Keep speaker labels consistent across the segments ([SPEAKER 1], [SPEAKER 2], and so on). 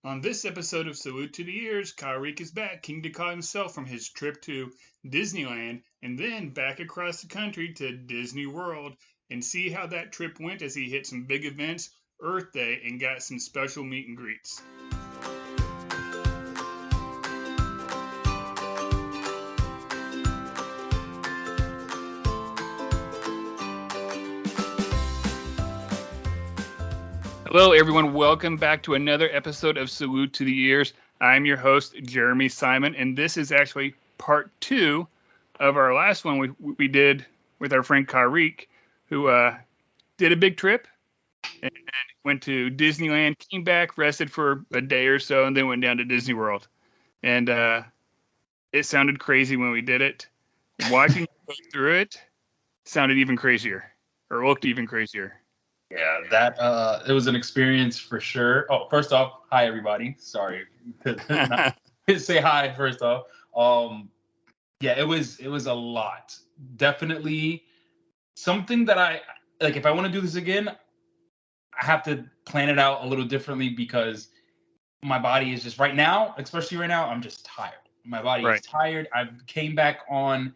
[SPEAKER 1] On this episode of Salute to the Ears, Kharique is back, king to call himself, from his trip to Disneyland and then back across the country to Disney World, and see how that trip went as he hit some big events, Earth Day, and got some special meet and greets. Hello, everyone. Welcome back to another episode of Salute to the Ears. I'm your host, Jeremy Simon, and this is actually part 2 of our last one we did with our friend Kharique, who did a big trip and went to Disneyland, came back, rested for a day or so, and then went down to Disney World. And it sounded crazy when we did it. Watching go through it sounded even crazier, or looked even crazier.
[SPEAKER 2] Yeah, that it was an experience for sure. Oh, first off, hi everybody. Sorry to say hi first off. Yeah, it was a lot. Definitely something that I like. If I want to do this again, I have to plan it out a little differently because my body is just right now, especially right now, I'm just tired. My body is tired. I came back on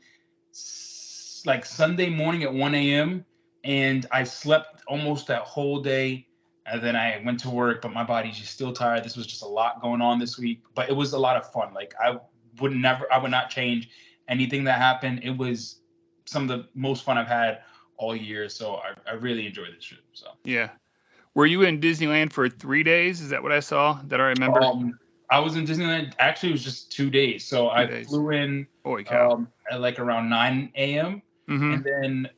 [SPEAKER 2] like Sunday morning at 1 a.m. and I slept almost that whole day. And then I went to work, but my body's just still tired. This was just a lot going on this week, but it was a lot of fun. Like I would not change anything that happened. It was some of the most fun I've had all year. So I really enjoyed this trip. So
[SPEAKER 1] yeah. Were you in Disneyland for 3 days? Is that what I saw? That I remember?
[SPEAKER 2] I was in Disneyland. Actually, it was just 2 days. So I flew in at like around 9 a.m.
[SPEAKER 1] Mm-hmm.
[SPEAKER 2] and then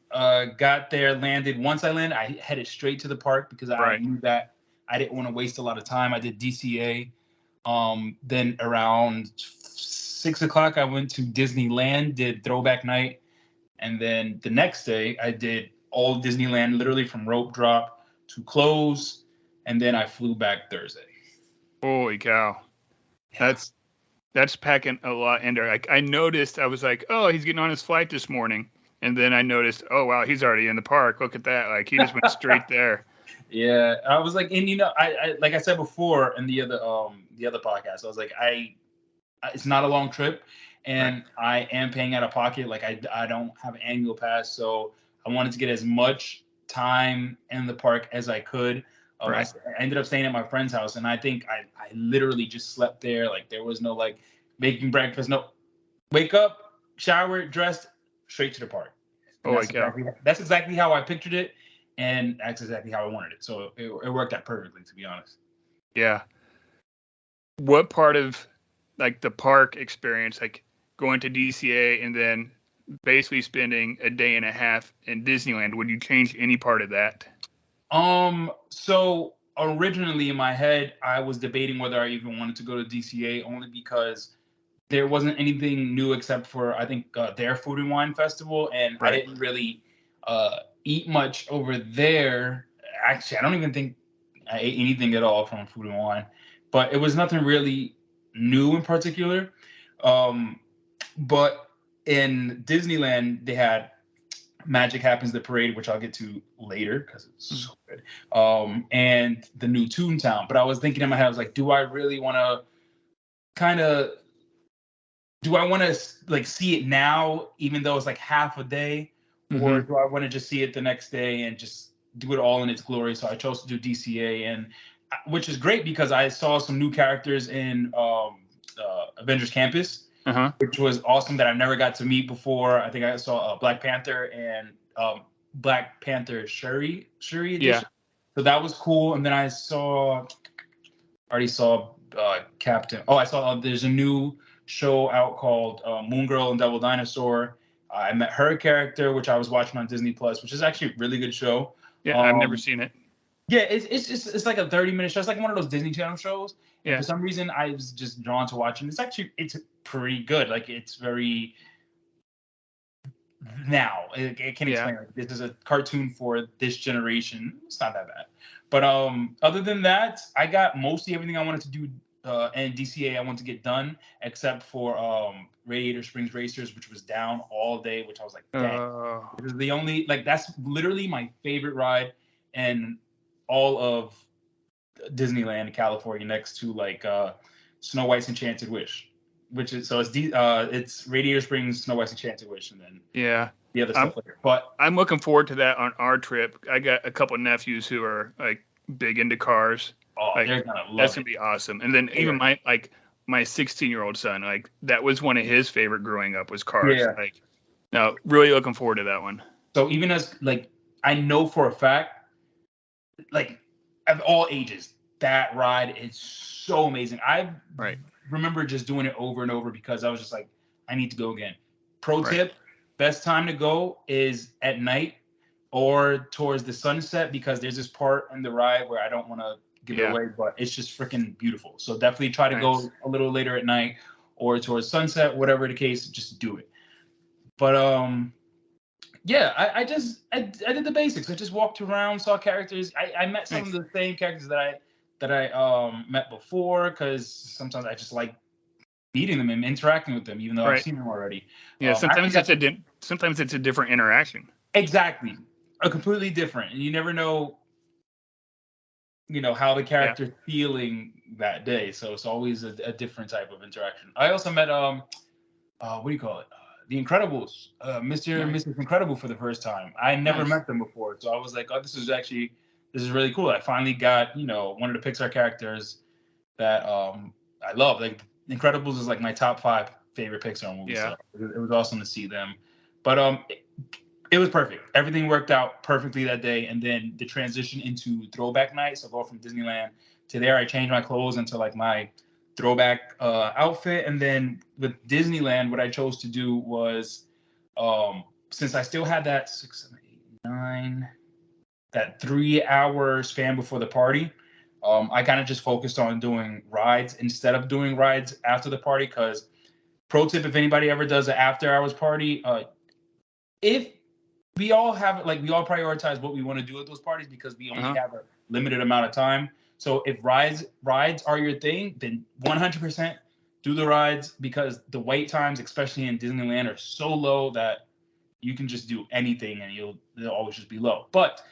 [SPEAKER 2] got there, landed. Once I landed, I headed straight to the park because I knew that I didn't want to waste a lot of time. I did DCA. Then around 6 o'clock, I went to Disneyland, did throwback night. And then the next day, I did all Disneyland, literally from rope drop to close. And then I flew back Thursday.
[SPEAKER 1] Holy cow. Yeah. That's packing a lot in there. Like I noticed, I was like, oh, he's getting on his flight this morning. And then I noticed, oh, wow, he's already in the park. Look at that. Like he just went straight there.
[SPEAKER 2] Yeah, I was like, and I like I said before in the other podcast, I was like, it's not a long trip, and I am paying out of pocket. Like I don't have an annual pass, so I wanted to get as much time in the park as I could. I ended up staying at my friend's house, and I think I literally just slept there. Like there was no like making breakfast, no wake up, shower, dressed, straight to the park. That's exactly how I pictured it, and that's exactly how I wanted it. So it worked out perfectly, to be honest.
[SPEAKER 1] Yeah. What part of like the park experience, like going to DCA and then basically spending a day and a half in Disneyland, would you change any part of that?
[SPEAKER 2] So originally in my head, I was debating whether I even wanted to go to DCA only because there wasn't anything new except for I think their Food and Wine Festival, and I didn't really eat much over there. Actually, I don't even think I ate anything at all from Food and Wine, but it was nothing really new in particular. But in Disneyland, they had Magic Happens the Parade, which I'll get to later because it's so good. And the new Toontown. But I was thinking in my head, I was like, do I really want to like see it now, even though it's like half a day, or do I want to just see it the next day and just do it all in its glory? So I chose to do DCA, and which is great because I saw some new characters in Avengers Campus, which was awesome that I never got to meet before. I think I saw Black Panther and Black Panther Shuri edition. Yeah. So that was cool. And then I already saw Captain. Oh, I saw there's a new show out called Moon Girl and Devil Dinosaur. I met her character, which I was watching on Disney Plus, which is actually a really good show.
[SPEAKER 1] Yeah, I've never seen it.
[SPEAKER 2] Yeah, it's like a 30-minute show. It's like one of those Disney Channel shows. And for some reason, I was just drawn to watching. It's pretty good. Like it's very now. I can't explain. Like, this is a cartoon for this generation. It's not that bad. But other than that, I got mostly everything I wanted to do. And DCA I want to get done, except for Radiator Springs Racers, which was down all day, which I was like, dang. It was the only, like, that's literally my favorite ride in all of Disneyland in California, next to like Snow White's Enchanted Wish, which is it's Radiator Springs, Snow White's Enchanted Wish, and then the other stuff later. But
[SPEAKER 1] I'm looking forward to that on our trip. I got a couple of nephews who are like big into cars.
[SPEAKER 2] oh,
[SPEAKER 1] Like,
[SPEAKER 2] they're gonna love
[SPEAKER 1] that's
[SPEAKER 2] it.
[SPEAKER 1] gonna be awesome. And then even my 16-year-old son, like that was one of his favorite growing up was cars.
[SPEAKER 2] Yeah.
[SPEAKER 1] Like, now really looking forward to that one.
[SPEAKER 2] So even as like I know for a fact, like of all ages, that ride is so amazing. I remember just doing it over and over because I was just like, I need to go again. Pro tip, best time to go is at night or towards the sunset because there's this part in the ride where I don't want to give it away, but it's just freaking beautiful. So definitely try to go a little later at night or towards sunset, whatever the case, just do it. But yeah, I did the basics. I just walked around, saw characters. I met some of the same characters that I met before because sometimes I just like meeting them and interacting with them, even though I've seen them already.
[SPEAKER 1] Yeah, sometimes it's a different interaction.
[SPEAKER 2] Exactly, a completely different, and you never know, how the character's feeling that day. So it's always a different type of interaction. I also met what do you call it? The Incredibles, Mr. and Mrs. Incredible for the first time. I never met them before, so I was like, oh, this is really cool. I finally got, one of the Pixar characters that I love. Like Incredibles is like my top 5 favorite Pixar movies.
[SPEAKER 1] Yeah.
[SPEAKER 2] So it was awesome to see them. But it was perfect. Everything worked out perfectly that day, and then the transition into throwback night. So go from Disneyland to there. I changed my clothes into like my throwback outfit, and then with Disneyland, what I chose to do was, since I still had that 6, 7, 8, 9, that 3-hour span before the party, I kind of just focused on doing rides instead of doing rides after the party. Because pro tip, if anybody ever does an after hours party, if we all prioritize what we want to do at those parties because we only have a limited amount of time. So if rides are your thing, then 100% do the rides because the wait times, especially in Disneyland, are so low that you can just do anything and they'll always just be low. But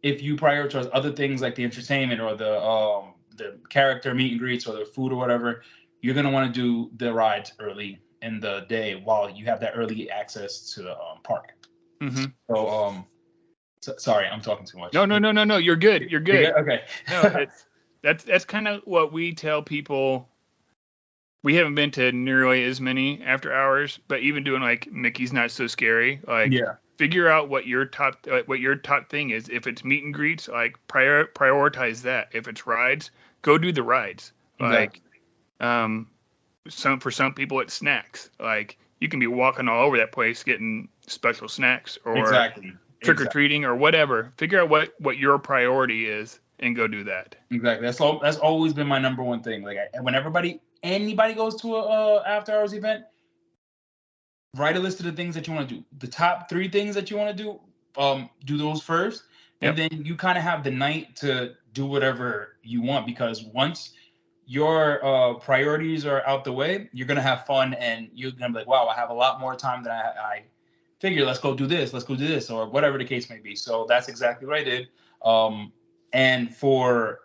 [SPEAKER 2] if you prioritize other things like the entertainment or the character meet and greets or the food or whatever, you're gonna want to do the rides early in the day while you have that early access to the park.
[SPEAKER 1] Mm-hmm.
[SPEAKER 2] So sorry, I'm talking too much.
[SPEAKER 1] No. You're good. You're good.
[SPEAKER 2] Okay.
[SPEAKER 1] No, that's kind of what we tell people. We haven't been to nearly as many after hours, but even doing like Mickey's Not So Scary, like figure out what your top thing is. If it's meet and greets, like prioritize that. If it's rides, go do the rides. Exactly. Like for some people it's snacks. Like you can be walking all over that place getting special snacks or trick or treating or whatever. Figure out what your priority is and go do that.
[SPEAKER 2] Exactly. That's always been my number one thing. Like when anybody goes to a after hours event, write a list of the things that you want to do. The top 3 things that you want to do those first, and then you kind of have the night to do whatever you want because once your priorities are out the way, you're gonna have fun and you're gonna be like, wow, I have a lot more time than I figure. Let's go do this, or whatever the case may be. So that's exactly what I did. And for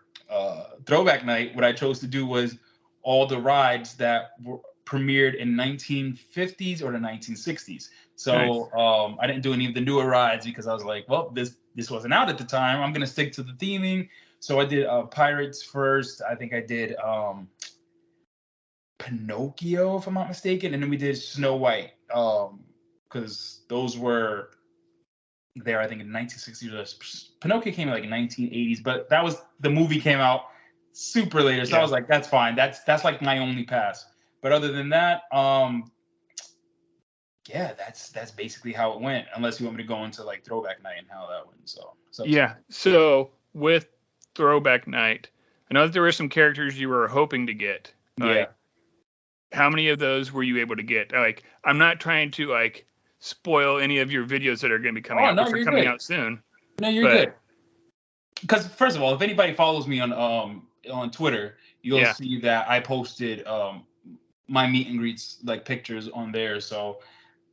[SPEAKER 2] throwback night, what I chose to do was all the rides that were premiered in 1950s or the 1960s. So I didn't do any of the newer rides because I was like, well, this wasn't out at the time. I'm gonna stick to the theming. So I did Pirates first. I think I did Pinocchio, if I'm not mistaken, and then we did Snow White because those were there, I think, in the 1960s. Pinocchio came in like 1980s, but the movie came out super later. So I was like, that's fine. That's like my only pass. But other than that, that's basically how it went. Unless you want me to go into like throwback night and how that went.
[SPEAKER 1] So with throwback night, I know that there were some characters you were hoping to get. Like, how many of those were you able to get? Like, I'm not trying to like spoil any of your videos that are going to be coming out, which are coming out soon.
[SPEAKER 2] No, you're good. Because first of all, if anybody follows me on Twitter, you'll see that I posted my meet and greets like pictures on there. So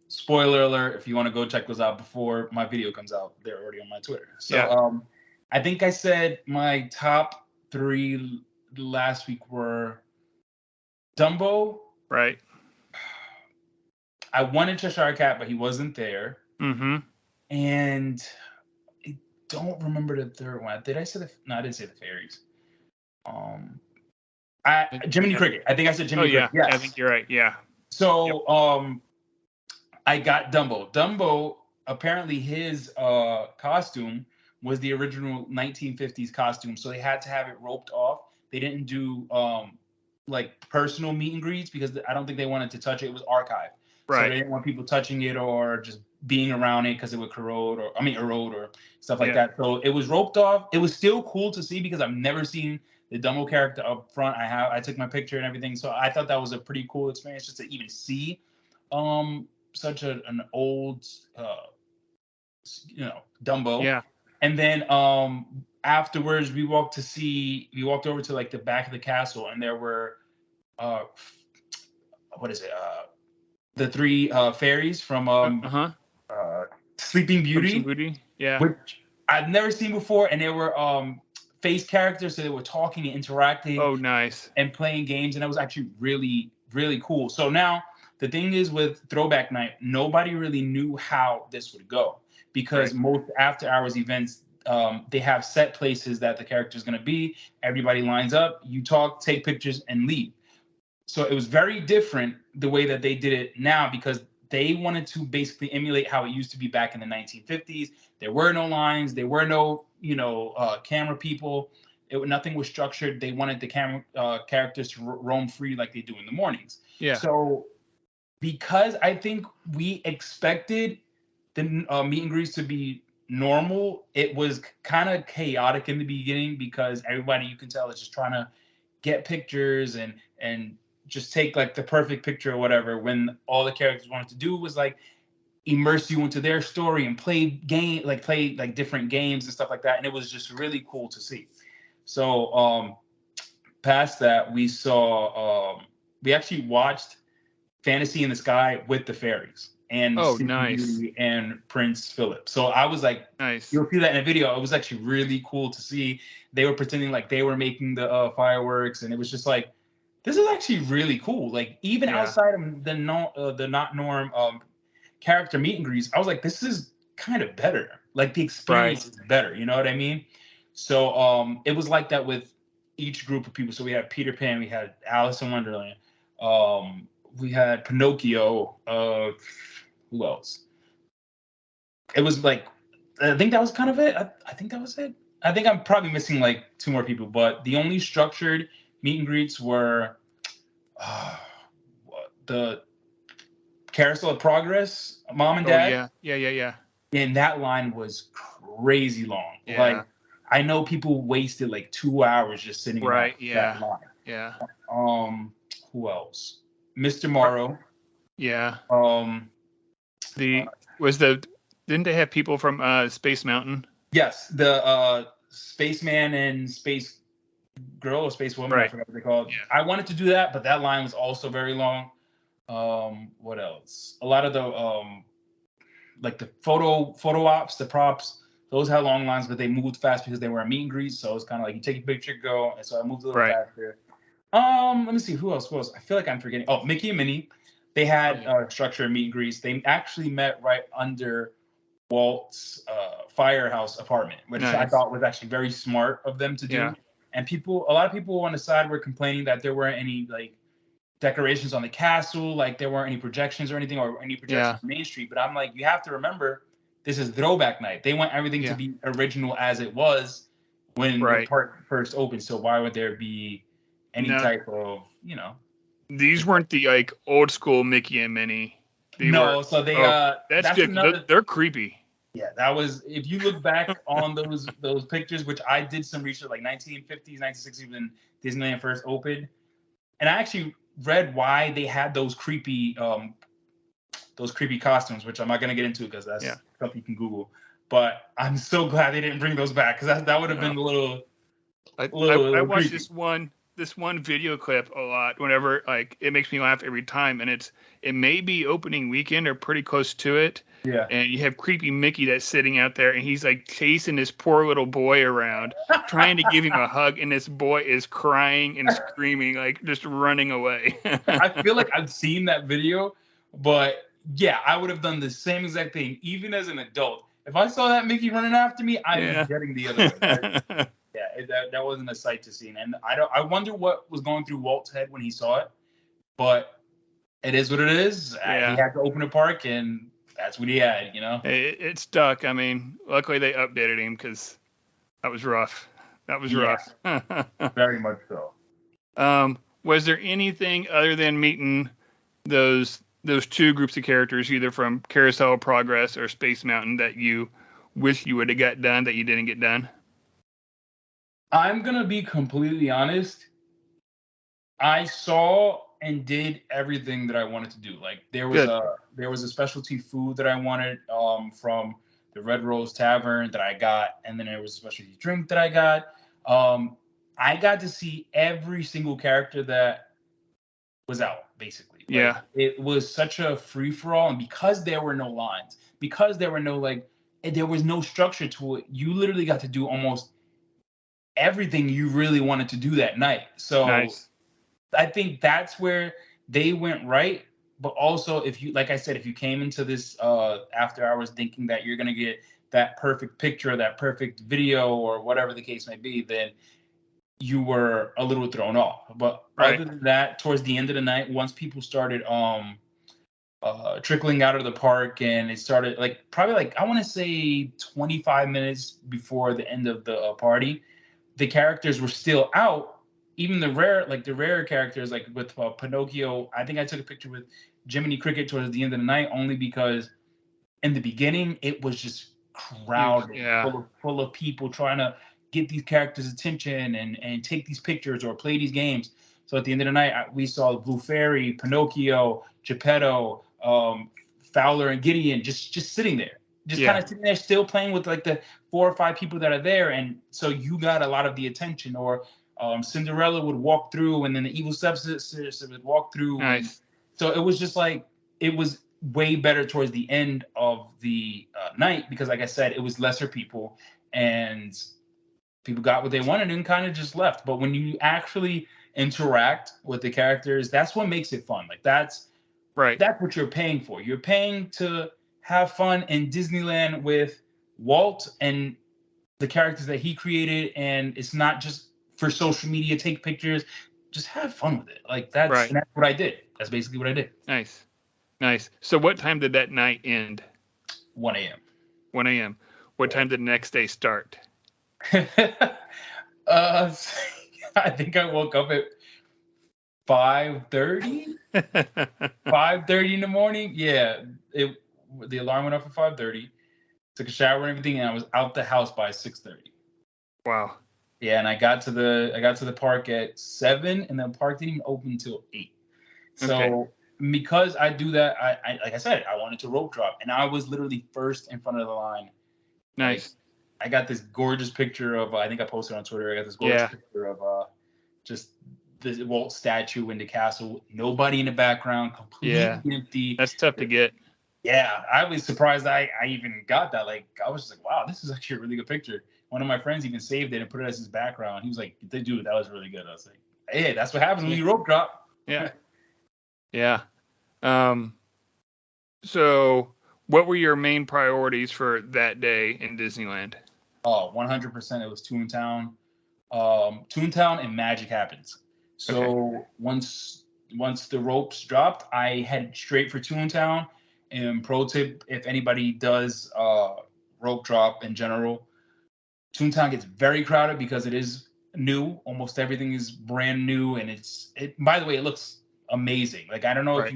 [SPEAKER 2] spoiler alert, if you want to go check those out before my video comes out, they're already on my Twitter. So I think I said my top three last week were Dumbo.
[SPEAKER 1] Right.
[SPEAKER 2] I wanted Cheshire Cat, but he wasn't there.
[SPEAKER 1] Mm-hmm.
[SPEAKER 2] And I don't remember the third one. Did I say no, I didn't say the fairies. Jiminy Cricket. I think I said Jiminy Cricket. Yes.
[SPEAKER 1] I think you're right. Yeah.
[SPEAKER 2] So I got Dumbo. Dumbo, apparently his costume was the original 1950s costume, so they had to have it roped off. They didn't do like personal meet and greets because I don't think they wanted to touch it. It was archived.
[SPEAKER 1] Right.
[SPEAKER 2] So they didn't want people touching it or just being around it because it would erode or stuff like that. So it was roped off. It was still cool to see because I've never seen the Dumbo character up front. I took my picture and everything. So I thought that was a pretty cool experience just to even see such an old Dumbo.
[SPEAKER 1] Yeah.
[SPEAKER 2] And then afterwards we walked over to like the back of the castle, and there were the three fairies from Sleeping Beauty.
[SPEAKER 1] Yeah.
[SPEAKER 2] Which I've never seen before, and they were face characters, so they were talking and interacting.
[SPEAKER 1] Oh, nice.
[SPEAKER 2] And playing games, and that was actually really, really cool. So now the thing is with Throwback Night, nobody really knew how this would go because most after hours events, they have set places that the character is going to be. Everybody lines up, you talk, take pictures, and leave. So it was very different the way that they did it now because they wanted to basically emulate how it used to be back in the 1950s. There were no lines. There were no, camera people. Nothing was structured. They wanted the camera characters to roam free like they do in the mornings.
[SPEAKER 1] Yeah.
[SPEAKER 2] So because I think we expected the meet and greets to be normal, it was kind of chaotic in the beginning because everybody, you can tell, is just trying to get pictures and just take like the perfect picture or whatever, when all the characters wanted to do was like immerse you into their story and play different games and stuff like that. And it was just really cool to see. So past that, we actually watched Fantasy in the Sky with the fairies and
[SPEAKER 1] nice.
[SPEAKER 2] And Prince Philip. So I was like,
[SPEAKER 1] nice.
[SPEAKER 2] You'll see that in a video. It was actually really cool to see. They were pretending like they were making the fireworks, and it was just like, this is actually really cool. Like even outside of the not norm character meet and greets, I was like, this is kind of better. Like the experience is better. You know what I mean? So it was like that with each group of people. So we had Peter Pan, we had Alice in Wonderland, we had Pinocchio. Who else? It was like, I think that was kind of it. I think that was it. I think I'm probably missing like two more people, but the only structured meet and greets were the Carousel of Progress, Mom and Dad.
[SPEAKER 1] Yeah.
[SPEAKER 2] And that line was crazy long.
[SPEAKER 1] Yeah.
[SPEAKER 2] Like I know people wasted like 2 hours just sitting in that line.
[SPEAKER 1] Yeah.
[SPEAKER 2] Who else? Mr. Morrow.
[SPEAKER 1] Yeah. Didn't they have people from Space Mountain?
[SPEAKER 2] Yes, the Spaceman and Space Girl or Space Woman, I forgot what they called. Yeah. I wanted to do that, but that line was also very long. What else? A lot of the like the photo ops, the props, those had long lines, but they moved fast because they were a meet and greet. So it's kind of like you take a picture, go. And so I moved a little faster. Let me see who else. I feel like I'm forgetting. Oh, Mickey and Minnie. They had structured meet and greets. They actually met right under Walt's firehouse apartment, which I thought was actually very smart of them to do. Yeah. And a lot of people on the side were complaining that there weren't any like decorations on the castle, like there weren't any projections or anything, or any projections on Main Street. But I'm like, you have to remember, this is Throwback Night. They want everything to be original as it was when the park first opened. So why would there be any type of,
[SPEAKER 1] These weren't the like old school Mickey and Minnie.
[SPEAKER 2] So they
[SPEAKER 1] that's good. They're creepy.
[SPEAKER 2] Yeah, that was, if you look back on those pictures, which I did some research, like 1950s, 1960s when Disneyland first opened, and I actually read why they had those creepy costumes, which I'm not gonna get into because that's something you can Google. But I'm so glad they didn't bring those back because that would have been a little.
[SPEAKER 1] I watched this one this one video clip a lot whenever like it makes me laugh every time, and it may be opening weekend or pretty close to it.
[SPEAKER 2] Yeah.
[SPEAKER 1] And you have creepy Mickey that's sitting out there, and he's like chasing this poor little boy around, trying to give him a hug, and this boy is crying and screaming, like just running away.
[SPEAKER 2] I feel like I've seen that video, but yeah, I would have done the same exact thing, even as an adult. If I saw that Mickey running after me, I'd be getting the other way. That wasn't a sight to see, and I wonder what was going through Walt's head when he saw it, but it is what it is.
[SPEAKER 1] Yeah.
[SPEAKER 2] He had to open a park, and that's what he had, you know.
[SPEAKER 1] It stuck. I mean, luckily they updated him because that was rough. That was rough.
[SPEAKER 2] Very much so.
[SPEAKER 1] Was there anything other than meeting those two groups of characters, either from Carousel of Progress or Space Mountain, that you wish you would have got done that you didn't get done?
[SPEAKER 2] I'm gonna be completely honest. I saw and did everything that I wanted to do. Like there was a specialty food that I wanted from the Red Rose Tavern that I got, and then there was a specialty drink that I got. I got to see every single character that was out, basically. Like, it was such a free for all, and because there were no lines, because there were no there was no structure to it, you literally got to do almost everything you really wanted to do that night. So
[SPEAKER 1] nice.
[SPEAKER 2] I think that's where they went right. But also, if you, like I said, if you came into this after hours thinking that you're gonna get that perfect picture, that perfect video, or whatever the case may be, then you were a little thrown off. But other than that, towards the end of the night, once people started trickling out of the park, and it started probably I want to say 25 minutes before the end of the party, the characters were still out. Even the rarer characters, like with Pinocchio. I think I took a picture with Jiminy Cricket towards the end of the night, only because in the beginning it was just crowded, full of people trying to get these characters' attention and take these pictures or play these games. So at the end of the night, we saw Blue Fairy, Pinocchio, Geppetto, Fowler, and Gideon just sitting there. Kind of sitting there still playing with like the 4 or 5 people that are there. And so you got a lot of the attention. Or Cinderella would walk through, and then the evil stepsister would walk through.
[SPEAKER 1] Nice.
[SPEAKER 2] So it was just it was way better towards the end of the night, because like I said, it was lesser people and people got what they wanted and kind of just left. But when you actually interact with the characters, that's what makes it fun. Like that's what you're paying for. You're paying to have fun in Disneyland with Walt and the characters that he created, and it's not just for social media, take pictures, just have fun with it. Like and that's what I did. That's basically what I did.
[SPEAKER 1] Nice. So what time did that night end?
[SPEAKER 2] 1 a.m.
[SPEAKER 1] 1 a.m. What time did the next day start?
[SPEAKER 2] I think I woke up at 5:30. 5:30 in the morning. Yeah, the alarm went off at 5:30. Took a shower and everything, and I was out the house by 6:30.
[SPEAKER 1] Wow.
[SPEAKER 2] Yeah, and I got to the park at 7, and the park didn't even open until 8. So because I do that, I like I said, I wanted to rope drop, and I was literally first in front of the line.
[SPEAKER 1] Nice.
[SPEAKER 2] I got this gorgeous picture of, I think I posted on Twitter. I got this gorgeous picture of just the Walt statue in the castle. Nobody in the background, completely empty.
[SPEAKER 1] That's tough to get.
[SPEAKER 2] Yeah, I was surprised I even got that. Like, I was just like, wow, this is actually a really good picture. One of my friends even saved it and put it as his background. He was like, dude, that was really good. I was like, hey, that's what happens when you rope drop.
[SPEAKER 1] Yeah. So what were your main priorities for that day in Disneyland?
[SPEAKER 2] Oh, 100%. It was Toontown. Toontown and Magic Happens. So once the ropes dropped, I headed straight for Toontown. And pro tip, if anybody does rope drop in general, Toontown gets very crowded because it is new. Almost everything is brand new, and by the way, it looks amazing. Like, I don't know if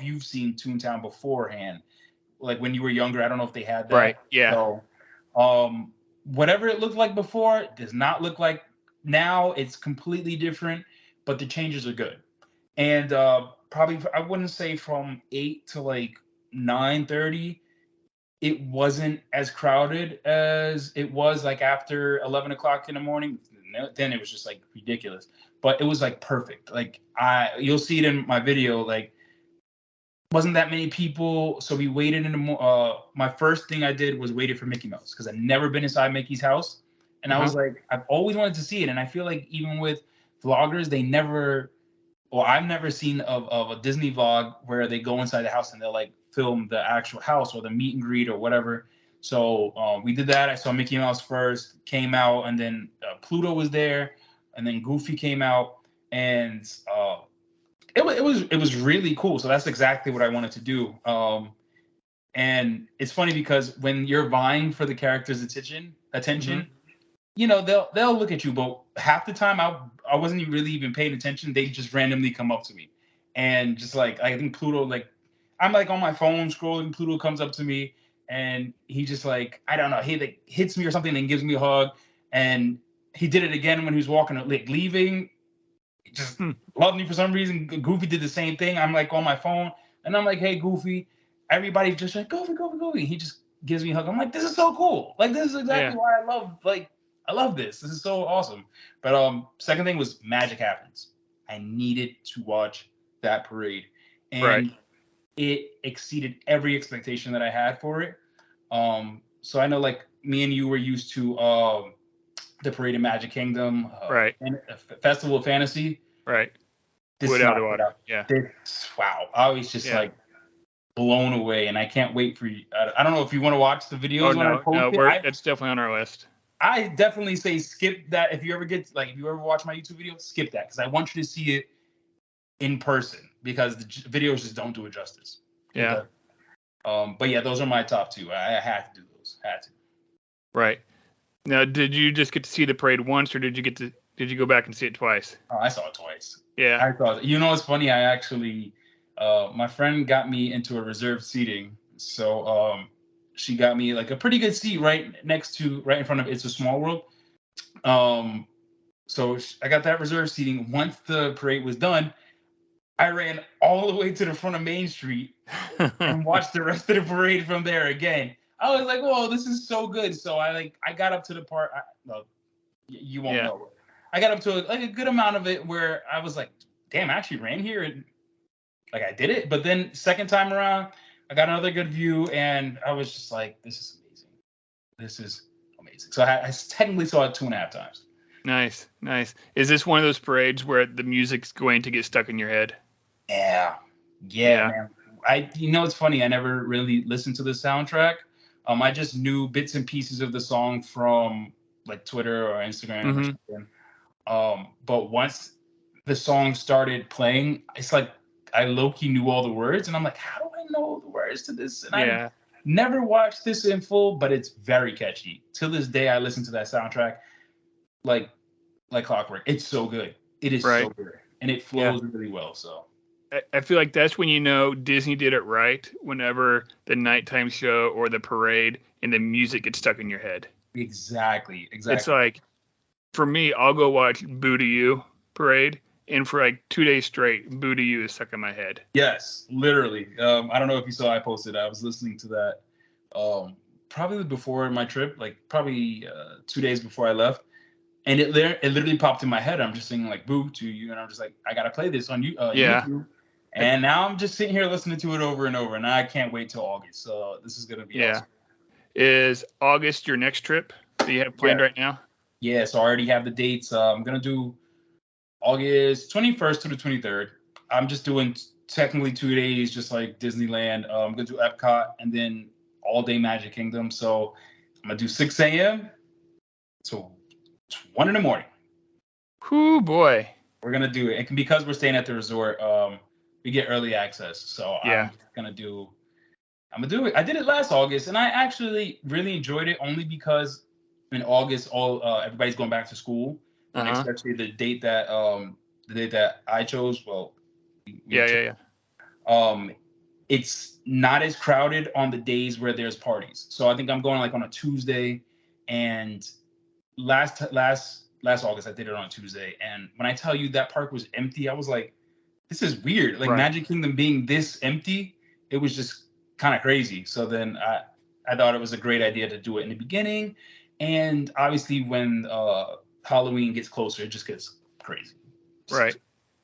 [SPEAKER 2] you've seen Toontown beforehand. Like when you were younger, I don't know if they had that.
[SPEAKER 1] Right. Yeah.
[SPEAKER 2] So, whatever it looked like before does not look like now. It's completely different, but the changes are good. And probably, I wouldn't say from 8 to 9:30, it wasn't as crowded as it was after 11 o'clock in the morning. then it was just like ridiculous. But it was like perfect. Like you'll see it in my video. Like wasn't that many people, so we waited in the my first thing I did was waited for Mickey Mouse because I'd never been inside Mickey's house, and I was like, I've always wanted to see it, and I feel like even with vloggers, I've never seen of a Disney vlog where they go inside the house and they'll like film the actual house or the meet and greet or whatever. So we did that. I saw Mickey Mouse first, came out, and then Pluto was there, and then Goofy came out, and it was really cool. So that's exactly what I wanted to do. And it's funny because when you're vying for the character's attention, you know, they'll look at you, but half the time I wasn't really even paying attention. They just randomly come up to me, and just like I think Pluto, like I'm like on my phone scrolling, Pluto comes up to me, and he just like I don't know, he like hits me or something and gives me a hug, and he did it again when he was walking like leaving. Just loved me for some reason. Goofy did the same thing. I'm like on my phone, and I'm like, hey Goofy. Everybody's just like Goofy, Goofy, Goofy. He just gives me a hug. I'm like, this is so cool. Like this is exactly why I love this. This is so awesome. But second thing was Magic Happens. I needed to watch that parade, and it exceeded every expectation that I had for it. So I know like me and you were used to the parade in Magic Kingdom, and Festival of Fantasy, This
[SPEAKER 1] Wood out of water. Yeah.
[SPEAKER 2] Wow. I was just like blown away, and I can't wait for you. I don't know if you want to watch the videos when I post it.
[SPEAKER 1] It's definitely on our list.
[SPEAKER 2] I definitely say skip that. If you ever watch my YouTube video, skip that because I want you to see it in person because the videos just don't do it justice.
[SPEAKER 1] Yeah.
[SPEAKER 2] But yeah, those are my top two. I had to do those. Had to.
[SPEAKER 1] Right. Now, did you just get to see the parade once, or did you go back and see it twice?
[SPEAKER 2] Oh, I saw it twice.
[SPEAKER 1] Yeah.
[SPEAKER 2] I saw it. You know what's funny? I actually, my friend got me into a reserved seating. So she got me like a pretty good seat right in front of It's a Small World. So I got that reserved seating. Once the parade was done, I ran all the way to the front of Main Street and watched the rest of the parade from there again. I was like, whoa, this is so good. So I got up to the part. You won't know. I got up to a good amount of it where I was like, damn, I actually ran here and like I did it. But then second time around, I got another good view and I was just like, this is amazing. This is amazing. So I technically saw it 2.5 times.
[SPEAKER 1] Nice. Is this one of those parades where the music's going to get stuck in your head?
[SPEAKER 2] Yeah, man. It's funny. I never really listened to the soundtrack. I just knew bits and pieces of the song from like Twitter or Instagram or something. But once the song started playing, it's like I low-key knew all the words, and I'm like, how do I know the words to this? And I never watched this in full, but it's very catchy. Till this day, I listen to that soundtrack like clockwork. It's so good. It is so good, and it flows really well. So
[SPEAKER 1] I feel like that's when you know Disney did it right. Whenever the nighttime show or the parade and the music gets stuck in your head.
[SPEAKER 2] Exactly.
[SPEAKER 1] It's like, for me, I'll go watch Boo to You parade, and for like 2 days straight, Boo to You is stuck in my head.
[SPEAKER 2] Yes, literally. I don't know if you saw, I posted, I was listening to that probably before my trip, like probably 2 days before I left. And it literally popped in my head. I'm just singing like Boo to You, and I'm just like, I got to play this on YouTube. And now I'm just sitting here listening to it over and over, and I can't wait till August. So this is going to be awesome.
[SPEAKER 1] Is August your next trip that you have planned right now?
[SPEAKER 2] Yeah, so I already have the dates. I'm going to do August 21st to the 23rd. I'm just doing technically 2 days, just like Disneyland. I'm going to do Epcot and then all day Magic Kingdom. So I'm going to do 6 a.m. to 1 in the morning.
[SPEAKER 1] Whoo, boy.
[SPEAKER 2] We're going to do it. And because we're staying at the resort, we get early access. So I'm going to do it. I did it last August, and I actually really enjoyed it only because in August, everybody's going back to school, and especially the date that I chose. Well, it's not as crowded on the days where there's parties. So I think I'm going like on a Tuesday, and last August I did it on a Tuesday, and when I tell you that park was empty, I was like, this is weird. Like Magic Kingdom being this empty, it was just kind of crazy. So then I thought it was a great idea to do it in the beginning. And obviously when Halloween gets closer, it just gets crazy.
[SPEAKER 1] Right.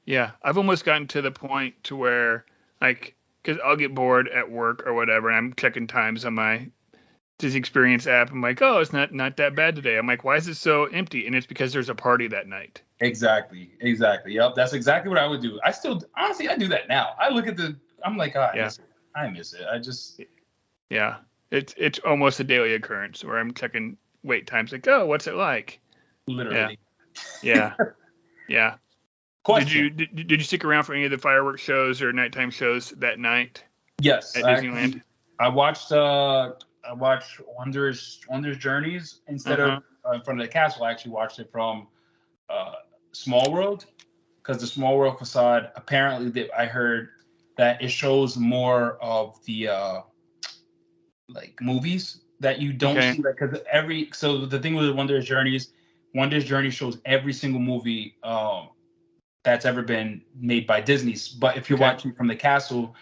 [SPEAKER 1] Yeah. I've almost gotten to the point to where, like, because I'll get bored at work or whatever, and I'm checking times on my Disney Experience app. I'm like, oh, it's not that bad today. I'm like, why is it so empty? And it's because there's a party that night.
[SPEAKER 2] Exactly. Yep, that's exactly what I would do. I still, honestly, I do that now. I look at I'm like, oh,
[SPEAKER 1] Yeah.
[SPEAKER 2] I miss it. I just,
[SPEAKER 1] Yeah. It's almost a daily occurrence where I'm checking wait times. Like, oh, what's it like?
[SPEAKER 2] literally.
[SPEAKER 1] Yeah. Yeah.
[SPEAKER 2] Question.
[SPEAKER 1] Did you stick around for any of the fireworks shows or nighttime shows that night
[SPEAKER 2] Yes,
[SPEAKER 1] at Disneyland?
[SPEAKER 2] I watched Wondrous Journeys instead of in front of the castle. I actually watched it from Small World, because the Small World facade, apparently I heard that it shows more of the like movies that you don't see, like, because so the thing with Wondrous Journey shows every single movie that's ever been made by Disney. But if you're watching from the castle,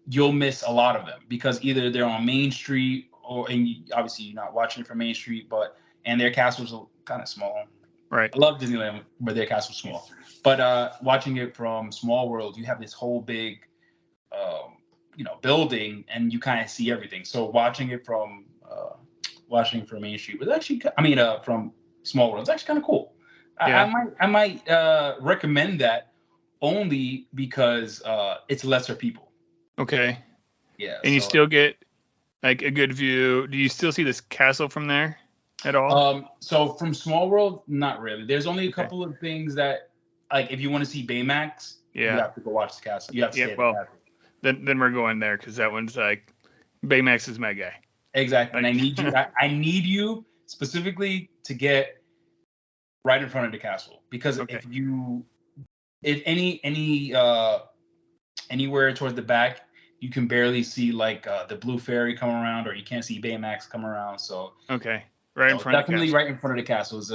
[SPEAKER 2] you'll miss a lot of them because either they're on Main Street obviously you're not watching it from Main Street, and their castles are kind of small.
[SPEAKER 1] Right.
[SPEAKER 2] I love Disneyland, but their castle's small. But watching it from Small World, you have this whole big, building, and you kind of see everything. So watching from Main Street was actually, from Small World, it's actually kind of cool.
[SPEAKER 1] Yeah.
[SPEAKER 2] I might recommend that only because it's lesser people.
[SPEAKER 1] Okay.
[SPEAKER 2] Yeah.
[SPEAKER 1] And you still get like a good view. Do you still see this castle from there at all?
[SPEAKER 2] So from Small World, not really. There's only a couple of things that, like, if you want to see Baymax, you have to go watch the castle. You have to stay at the castle.
[SPEAKER 1] Then we're going there because that one's like Baymax is my guy.
[SPEAKER 2] Exactly. And I need you. I need you specifically to get right in front of the castle, because if anywhere towards the back, you can barely see like the Blue Fairy come around, or you can't see Baymax come around. So
[SPEAKER 1] right in front of the castle.
[SPEAKER 2] Right in front of the castle is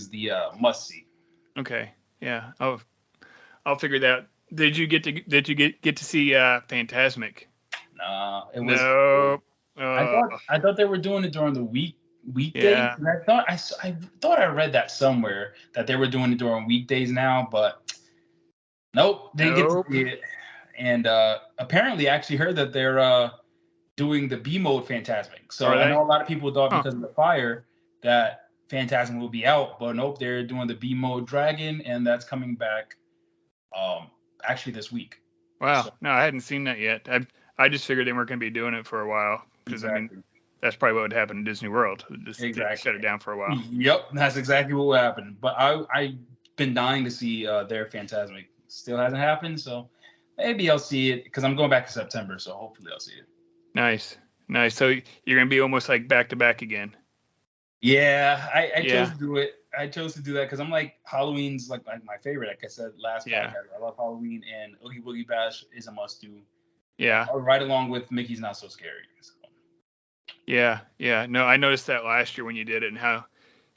[SPEAKER 2] the must see.
[SPEAKER 1] Okay. Yeah. I'll figure that out. Did you get to see Phantasmic?
[SPEAKER 2] It was.
[SPEAKER 1] No.
[SPEAKER 2] I thought they were doing it during the weekdays.
[SPEAKER 1] Yeah.
[SPEAKER 2] And I thought I read that somewhere that they were doing it during weekdays now, but nope, didn't get to see it. And apparently, I actually heard that they're doing the B mode Phantasmic. So I know a lot of people thought because of the fire that Phantasmic will be out, but nope, they're doing the B mode Dragon, and that's coming back actually this week.
[SPEAKER 1] Wow. So, no, I hadn't seen that yet. I just figured they weren't going to be doing it for a while, because I mean that's probably what would happen in Disney World. Just shut it down for a while.
[SPEAKER 2] Yep, that's exactly what would happen. But I've been dying to see their Phantasmic. Still hasn't happened, so maybe I'll see it, because I'm going back in September, so hopefully I'll see it.
[SPEAKER 1] Nice. So you're going to be almost like back to back again.
[SPEAKER 2] Yeah, I chose to do it. I chose to do that because I'm like, Halloween's like my favorite. Like I said last podcast, I love Halloween, and Oogie Boogie Bash is a must do.
[SPEAKER 1] Yeah.
[SPEAKER 2] Right along with Mickey's Not So Scary. So.
[SPEAKER 1] Yeah. No, I noticed that last year when you did it, and how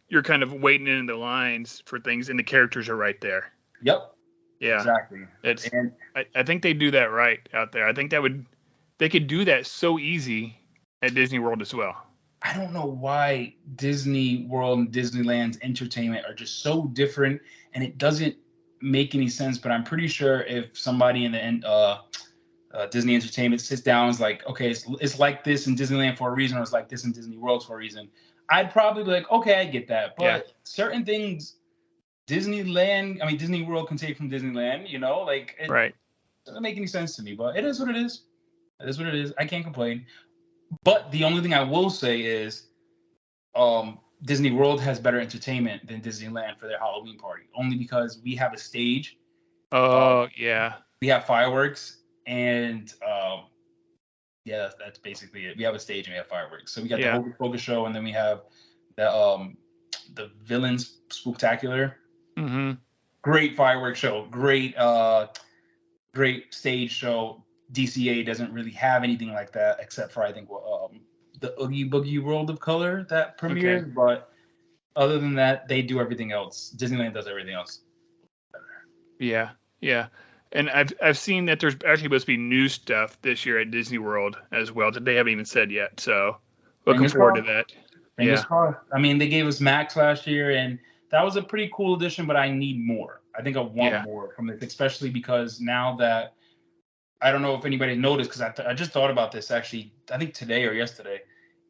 [SPEAKER 1] you're kind of waiting in the lines for things, and the characters are right there.
[SPEAKER 2] Yep.
[SPEAKER 1] Yeah.
[SPEAKER 2] Exactly.
[SPEAKER 1] I think they do that right out there. I think they could do that so easy at Disney World as well.
[SPEAKER 2] I don't know why Disney World and Disneyland's entertainment are just so different, and it doesn't make any sense. But I'm pretty sure if somebody in the Disney Entertainment sits down and is like, okay, it's like this in Disneyland for a reason, or it's like this in Disney World for a reason, I'd probably be like, okay, I get that. But certain things Disney World can take from Disneyland, like it doesn't make any sense to me. But it is what it is. It is what it is. I can't complain. But the only thing I will say is Disney World has better entertainment than Disneyland for their Halloween party, only because we have a stage. We have fireworks, and that's basically it. We have a stage and we have fireworks. So we got the Hocus Pocus show, and then we have the Villains Spooktacular.
[SPEAKER 1] Mm-hmm.
[SPEAKER 2] Great fireworks show. Great stage show. DCA doesn't really have anything like that, except for I think the Oogie Boogie World of Color that premieres. But other than that, they do everything else. Disneyland does everything else.
[SPEAKER 1] Yeah. And I've seen that there's actually supposed to be new stuff this year at Disney World as well that they haven't even said yet. So looking forward to that.
[SPEAKER 2] Fingers crossed. I mean, they gave us Max last year, and was a pretty cool addition, but I need more. I think I want more from this, especially because now that I don't know if anybody noticed, because I just thought about this actually, I think today or yesterday,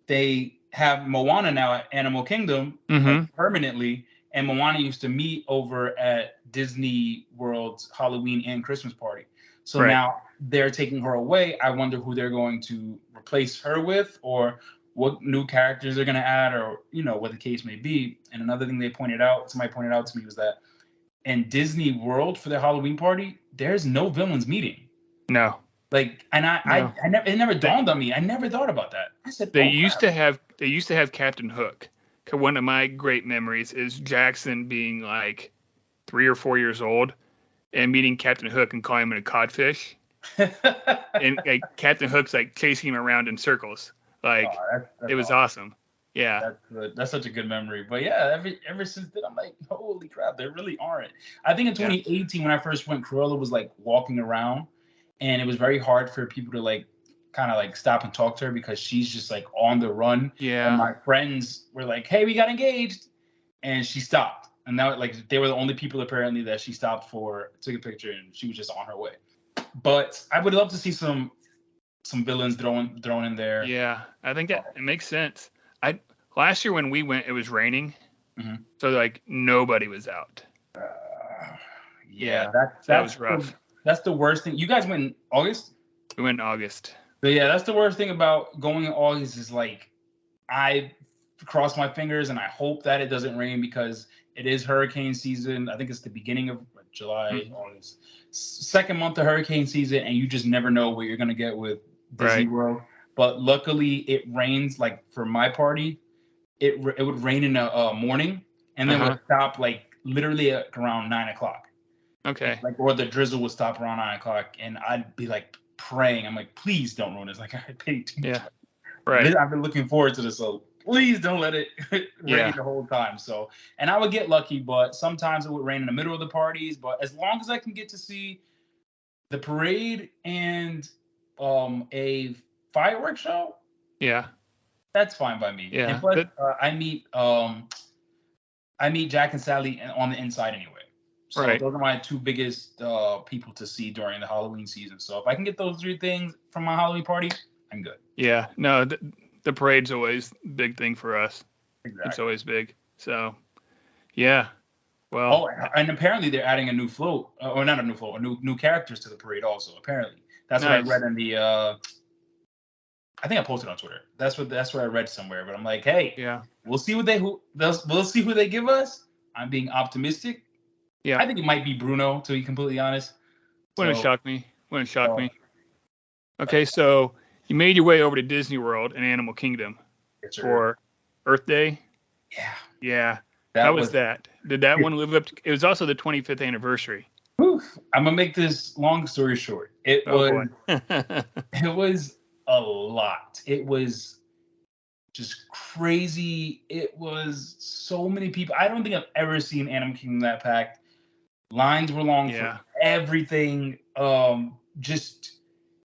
[SPEAKER 2] they have Moana now at Animal Kingdom like, permanently, and Moana used to meet over at Disney World's Halloween and Christmas party. So now they're taking her away. I wonder who they're going to replace her with, or what new characters they're going to add, or what the case may be. And another thing somebody pointed out to me, was that in Disney World for their Halloween party, there's no villains meeting.
[SPEAKER 1] No.
[SPEAKER 2] Like, and it never dawned on me. I never thought about that. I said
[SPEAKER 1] they used to have Captain Hook. One of my great memories is Jackson being like 3 or 4 years old and meeting Captain Hook and calling him a codfish. And like Captain Hook's like chasing him around in circles. Like that's it was awesome. Yeah.
[SPEAKER 2] That's such a good memory. But yeah, ever since then, I'm like, holy crap, there really aren't. I think in 2018 when I first went, Cruella was like walking around, and it was very hard for people to like kind of like stop and talk to her because she's just like on the run.
[SPEAKER 1] Yeah.
[SPEAKER 2] And my friends were like, hey, we got engaged, and she stopped. And now like they were the only people apparently that she stopped for, took a picture, and she was just on her way. But I would love to see some villains thrown in there.
[SPEAKER 1] Yeah, I think that it makes sense. Last year when we went, it was raining, so like nobody was out. That was rough.
[SPEAKER 2] That's the worst thing. You guys went in August?
[SPEAKER 1] We went in August.
[SPEAKER 2] But yeah, that's the worst thing about going in August is like I cross my fingers and I hope that it doesn't rain because it is hurricane season. I think it's the beginning of July, August, second month of hurricane season, and you just never know what you're gonna get with Disney World. But luckily, it rains like for my party. It would rain in the morning, and then would stop like literally at around 9 o'clock.
[SPEAKER 1] Okay.
[SPEAKER 2] Like, or the drizzle would stop around 9 o'clock, and I'd be like praying. I'm like, please don't ruin this. Like, I paid too much.
[SPEAKER 1] Yeah. Right.
[SPEAKER 2] I've been looking forward to this, so please don't let it rain the whole time. So, and I would get lucky, but sometimes it would rain in the middle of the parties. But as long as I can get to see the parade and a fireworks show, that's fine by me.
[SPEAKER 1] Yeah.
[SPEAKER 2] And plus, I meet Jack and Sally on the inside anyway. So those are my two biggest people to see during the Halloween season. So if I can get those three things from my Halloween party, I'm good.
[SPEAKER 1] Yeah. No, the parade's always a big thing for us.
[SPEAKER 2] Exactly.
[SPEAKER 1] It's always big. So, yeah. Well.
[SPEAKER 2] Oh, and apparently they're adding a new float, or not a new float, new characters to the parade also. Apparently, that's what I read in the. I think I posted on Twitter. That's what I read somewhere. But I'm like, hey, we'll see we'll see who they give us. I'm being optimistic. Yeah. I think it might be Bruno, to be completely honest.
[SPEAKER 1] Wouldn't shock me. Okay, so you made your way over to Disney World and Animal Kingdom for Earth Day.
[SPEAKER 2] Yeah.
[SPEAKER 1] Yeah. How was that? Did that one live up to? It was also the 25th anniversary.
[SPEAKER 2] Oof. I'm gonna make this long story short. It was a lot. It was just crazy. It was so many people. I don't think I've ever seen Animal Kingdom that packed. Lines were long for everything. Just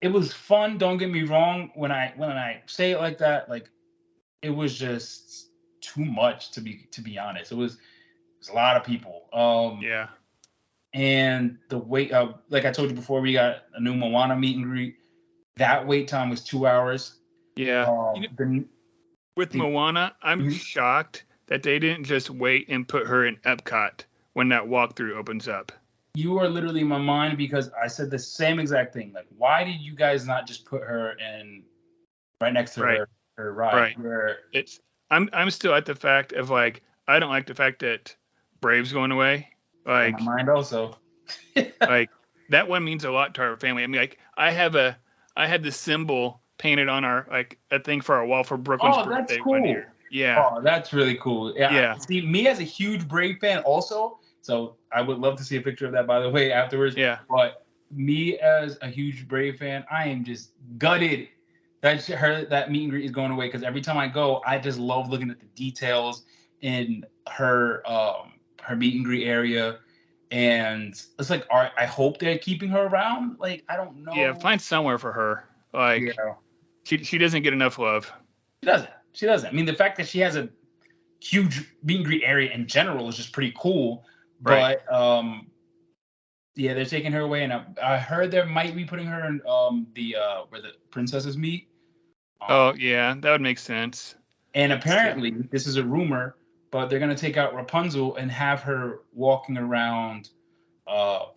[SPEAKER 2] it was fun. Don't get me wrong. When I say it like that, like it was just too much to be honest. It was a lot of people. And the wait, like I told you before, we got a new Moana meet and greet. That wait time was 2 hours.
[SPEAKER 1] Yeah. With Moana, I'm shocked that they didn't just wait and put her in Epcot when that walkthrough opens up.
[SPEAKER 2] You are literally in my mind because I said the same exact thing. Like, why did you guys not just put her in right next to her ride?
[SPEAKER 1] Right. I'm still at the fact of like I don't like the fact that Brave's going away. Like
[SPEAKER 2] in my mind also.
[SPEAKER 1] Like that one means a lot to our family. I mean, like I had the symbol painted on our like a thing for our wall for Brooklyn's birthday
[SPEAKER 2] that's cool.
[SPEAKER 1] one year. Yeah.
[SPEAKER 2] Oh, that's really cool. Yeah. See, me as a huge Brave fan also, so I would love to see a picture of that, by the way, afterwards.
[SPEAKER 1] Yeah.
[SPEAKER 2] But me as a huge Brave fan, I am just gutted that meet and greet is going away because every time I go, I just love looking at the details in her meet and greet area. And it's like, I hope they're keeping her around. Like, I don't know.
[SPEAKER 1] Yeah, find somewhere for her. Like, she doesn't get enough love.
[SPEAKER 2] She doesn't. I mean, the fact that she has a huge meet and greet area in general is just pretty cool.
[SPEAKER 1] Right.
[SPEAKER 2] But yeah, they're taking her away, and I heard they might be putting her in the where the princesses meet.
[SPEAKER 1] Oh yeah, that would make sense.
[SPEAKER 2] And apparently, this is a rumor, but they're gonna take out Rapunzel and have her walking around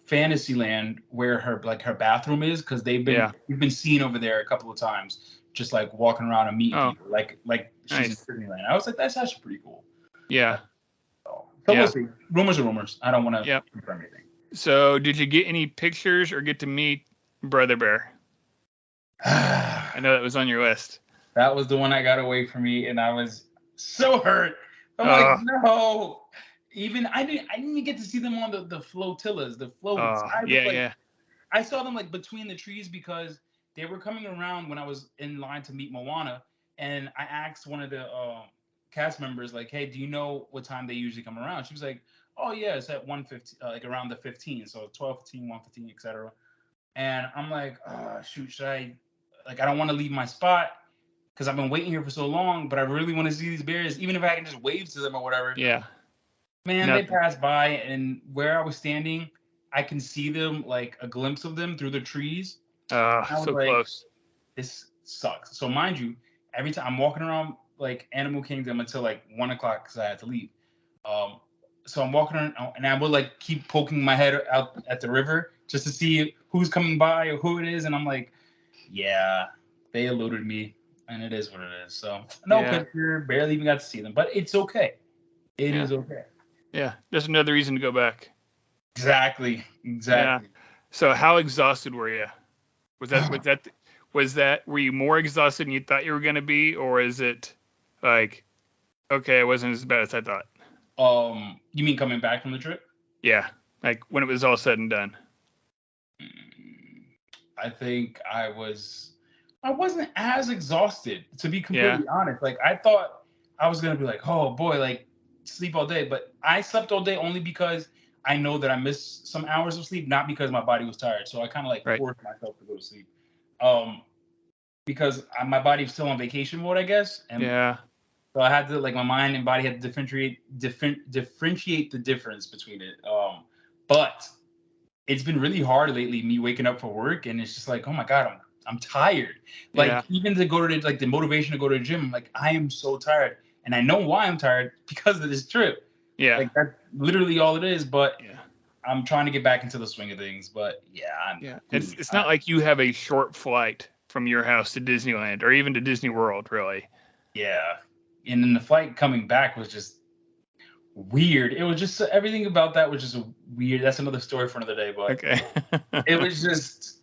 [SPEAKER 2] Fantasyland where her bathroom is, because we've been seen over there a couple of times, just like walking around and meeting people, like she's in Disneyland. I was like, that's actually pretty cool.
[SPEAKER 1] Yeah.
[SPEAKER 2] So we'll see. Rumors are rumors. I don't want to confirm anything.
[SPEAKER 1] So did you get any pictures or get to meet Brother Bear? I know that was on your list.
[SPEAKER 2] That was the one that got away from me, and I was so hurt. I'm like, no. Even I didn't even get to see them on the flotillas, the floats. I saw them like between the trees because they were coming around when I was in line to meet Moana, and I asked one of the cast members, like, hey, do you know what time they usually come around? She was like, oh yeah, it's at 1:15, like around the 15, so 12:15, 1:15, etc. And I'm like, shoot, should I? Like, I don't want to leave my spot because I've been waiting here for so long, but I really want to see these bears, even if I can just wave to them or whatever.
[SPEAKER 1] Yeah.
[SPEAKER 2] Man, they passed by, and where I was standing, I can see them, like a glimpse of them through the trees.
[SPEAKER 1] So like, close.
[SPEAKER 2] This sucks. So mind you, every time I'm walking around like Animal Kingdom until like 1 o'clock because I had to leave. So I'm walking around, and I would like keep poking my head out at the river just to see who's coming by or who it is, and I'm like, yeah, they eluded me, and it is what it is. So no picture, barely even got to see them, but it's okay. It is okay.
[SPEAKER 1] Yeah, that's another reason to go back.
[SPEAKER 2] Exactly.
[SPEAKER 1] Yeah. So how exhausted were you? Were you more exhausted than you thought you were going to be, or is it like, okay, it wasn't as bad as I thought?
[SPEAKER 2] You mean coming back from the trip?
[SPEAKER 1] Yeah, like when it was all said and done.
[SPEAKER 2] I think I wasn't as exhausted, to be completely honest. Like, I thought I was going to be like, oh boy, like sleep all day, but I slept all day only because I know that I missed some hours of sleep, not because my body was tired. So I kind of like forced myself to go to sleep. Because my body was still on vacation mode, I guess. And so I had to, like, my mind and body had to differentiate the difference between it. But it's been really hard lately, me waking up for work, and it's just like, oh my God, I'm tired. Like, even to go to the motivation to go to the gym, like, I am so tired. And I know why I'm tired, because of this trip.
[SPEAKER 1] Yeah.
[SPEAKER 2] Like, that's literally all it is. But I'm trying to get back into the swing of things. But
[SPEAKER 1] it's not like you have a short flight from your house to Disneyland or even to Disney World, really.
[SPEAKER 2] Yeah. And then the flight coming back was just weird. It was just, everything about that was just weird. That's another story for another day. But it was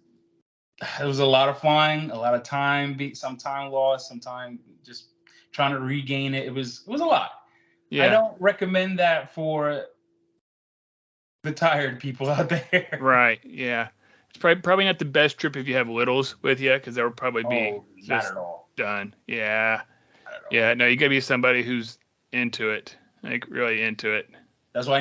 [SPEAKER 2] a lot of flying, a lot of time, some time lost, some time just trying to regain it. It was a lot. Yeah. I don't recommend that for the tired people out there.
[SPEAKER 1] Right. Yeah. It's probably not the best trip if you have littles with you, because that would probably be
[SPEAKER 2] not at all
[SPEAKER 1] done. Yeah. Yeah. No, you gotta be somebody who's into it, like really into it.
[SPEAKER 2] That's why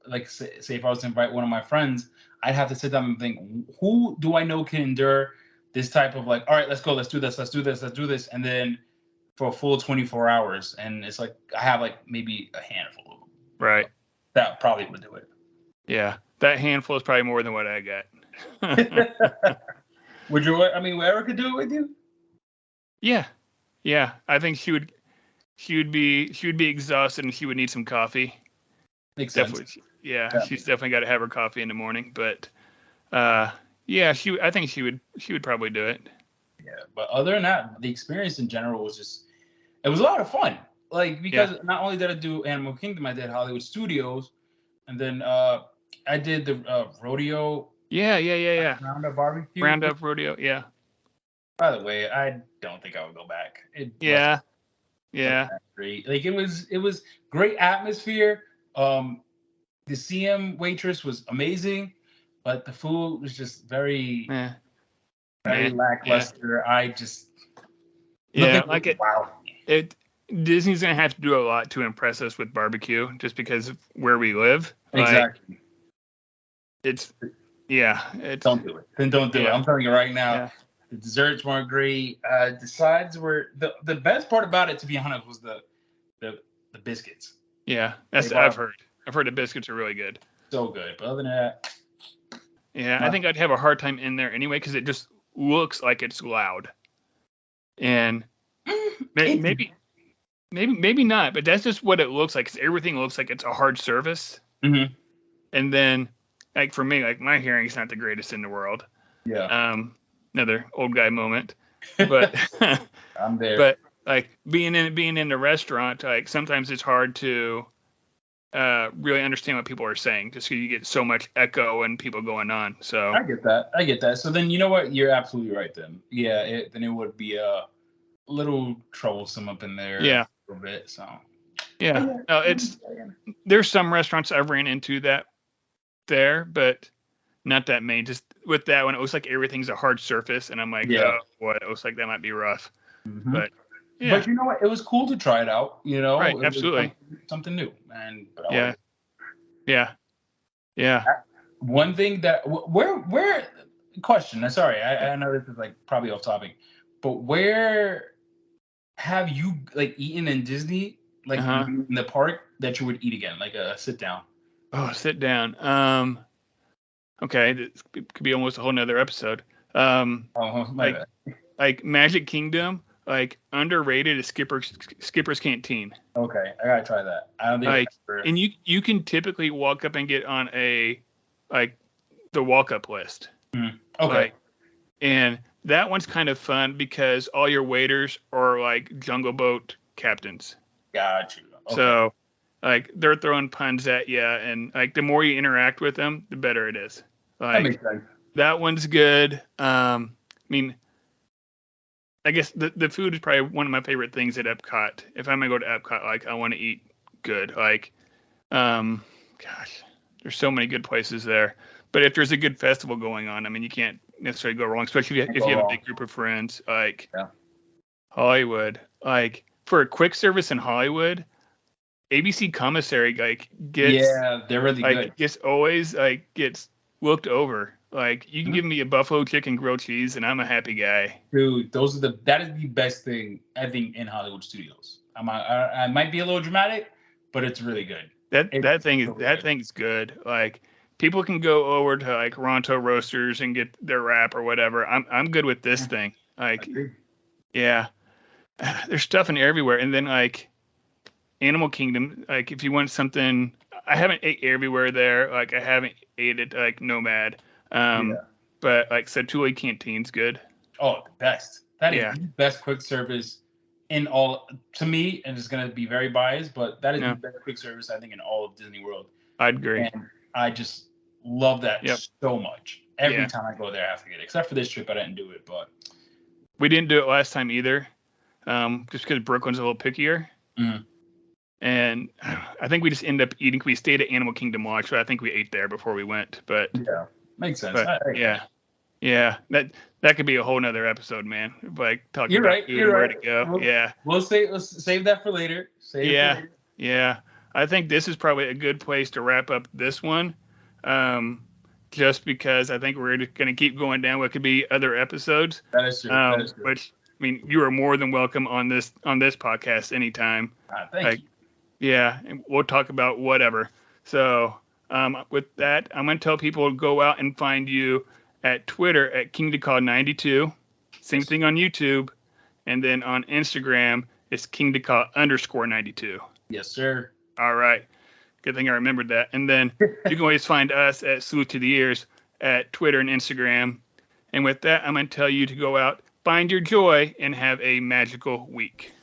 [SPEAKER 2] like say if I was to invite one of my friends, I'd have to sit down and think, who do I know can endure this type of, like, all right, let's go, let's do this, and then for a full 24 hours. And it's like, I have like maybe a handful of them.
[SPEAKER 1] Right.
[SPEAKER 2] That probably would do it.
[SPEAKER 1] Yeah. That handful is probably more than what I got.
[SPEAKER 2] Would Erica do it with you?
[SPEAKER 1] Yeah. Yeah. I think she would be exhausted, and she would need some coffee.
[SPEAKER 2] Makes
[SPEAKER 1] definitely
[SPEAKER 2] sense.
[SPEAKER 1] Yeah. She's definitely got to have her coffee in the morning, but I think she would probably do it.
[SPEAKER 2] Yeah, but other than that, the experience in general was it was a lot of fun. Like, because not only did I do Animal Kingdom, I did Hollywood Studios, and then I did the rodeo.
[SPEAKER 1] Yeah.
[SPEAKER 2] Roundup barbecue.
[SPEAKER 1] Roundup rodeo. Yeah.
[SPEAKER 2] By the way, I don't think I would go back.
[SPEAKER 1] Yeah.
[SPEAKER 2] Great. Like, it was great atmosphere. The CM waitress was amazing, but the food was just very lackluster. Yeah. I just
[SPEAKER 1] wow. Disney's gonna have to do a lot to impress us with barbecue, just because of where we live.
[SPEAKER 2] Exactly.
[SPEAKER 1] Don't
[SPEAKER 2] do it. Then don't do it. I'm telling you right now. Yeah. The desserts weren't great. The sides were the best part about it, to be honest, was the biscuits.
[SPEAKER 1] Yeah, I've heard. I've heard the biscuits are really good.
[SPEAKER 2] So good. But other than that,
[SPEAKER 1] yeah, I think I'd have a hard time in there anyway because it just looks like it's loud. And maybe not, but that's just what it looks like. 'Cause everything looks like it's a hard surface.
[SPEAKER 2] Mm-hmm.
[SPEAKER 1] And then, like for me, like my hearing's not the greatest in the world.
[SPEAKER 2] Yeah.
[SPEAKER 1] Another old guy moment. But
[SPEAKER 2] I'm there.
[SPEAKER 1] But like being in the restaurant, like sometimes it's hard to really understand what people are saying, just because you get so much echo and people going on. So
[SPEAKER 2] I get that. So then you know what? You're absolutely right then. Yeah, then it would be a little troublesome up in there.
[SPEAKER 1] Yeah.
[SPEAKER 2] A little bit. So.
[SPEAKER 1] Yeah. No, there's some restaurants I've ran into that there, but not that many. Just with that one, it looks like everything's a hard surface, and I'm like, oh boy, it looks like that might be rough.
[SPEAKER 2] Mm-hmm.
[SPEAKER 1] But yeah.
[SPEAKER 2] But you know what? It was cool to try it out. You know,
[SPEAKER 1] right?
[SPEAKER 2] It
[SPEAKER 1] Absolutely.
[SPEAKER 2] Was something new, and
[SPEAKER 1] yeah.
[SPEAKER 2] One thing that where question. Sorry, I know this is like probably off topic, but where have you like eaten in Disney, like in the park, that you would eat again, like a sit down?
[SPEAKER 1] Oh, sit down. Okay, this could be almost a whole nother episode. Like Magic Kingdom, like underrated is Skipper's Canteen.
[SPEAKER 2] Okay, I gotta try that. I don't think
[SPEAKER 1] and you can typically walk up and get on the walk up list.
[SPEAKER 2] Mm-hmm. Okay.
[SPEAKER 1] And that one's kind of fun because all your waiters are like Jungle Boat captains.
[SPEAKER 2] Got you. Okay.
[SPEAKER 1] So like they're throwing puns at you, and like the more you interact with them, the better it is. Like,
[SPEAKER 2] that makes sense.
[SPEAKER 1] That one's good. I mean, I guess the food is probably one of my favorite things at Epcot. If I'm gonna go to Epcot, like I want to eat good. Like, gosh, there's so many good places there. But if there's a good festival going on, I mean, you can't necessarily go wrong, especially if you have a big group of friends. Like Hollywood, like for a quick service in Hollywood, ABC Commissary like gets
[SPEAKER 2] they're really good.
[SPEAKER 1] Gets always like gets looked over. Like you can give me a buffalo chicken grilled cheese and I'm a happy guy.
[SPEAKER 2] Dude, that is the best thing I think in Hollywood studios. I might be a little dramatic, but it's really good.
[SPEAKER 1] That thing's good. Like people can go over to like Ronto Roasters and get their wrap or whatever. I'm good with this thing. Like yeah. There's stuff in everywhere. And then like Animal Kingdom, like if you want something, I haven't ate everywhere there. Like I haven't ate it like Nomad. But like Satuli Canteen's good.
[SPEAKER 2] Oh, the best. That is the best quick service in all, to me, and it's gonna be very biased, but that is the best quick service I think in all of Disney World.
[SPEAKER 1] I'd agree.
[SPEAKER 2] And I just love that so much. Every time I go there, I have to get it. Except for this trip, I didn't do it, but
[SPEAKER 1] we didn't do it last time either. Just because Brooklyn's a little pickier.
[SPEAKER 2] Mm-hmm.
[SPEAKER 1] And I think we just ended up eating. We stayed at Animal Kingdom Lodge, so I think we ate there before we went. But
[SPEAKER 2] yeah, makes sense.
[SPEAKER 1] But, yeah. That could be a whole nother episode, man. Like talking about food and where to go.
[SPEAKER 2] Let's save that for later.
[SPEAKER 1] Yeah. I think this is probably a good place to wrap up this one. Just because I think we're going to keep going down what could be other episodes.
[SPEAKER 2] That is true.
[SPEAKER 1] Which, I mean, you are more than welcome on this podcast anytime.
[SPEAKER 2] Thank you.
[SPEAKER 1] Yeah, and we'll talk about whatever. So with that, I'm going to tell people to go out and find you at Twitter at KingDeCall92. Same thing on YouTube. And then on Instagram, it's KingDeCall_92.
[SPEAKER 2] Yes, sir.
[SPEAKER 1] All right. Good thing I remembered that. And then you can always find us at Salute to the Ears at Twitter and Instagram. And with that, I'm going to tell you to go out, find your joy, and have a magical week.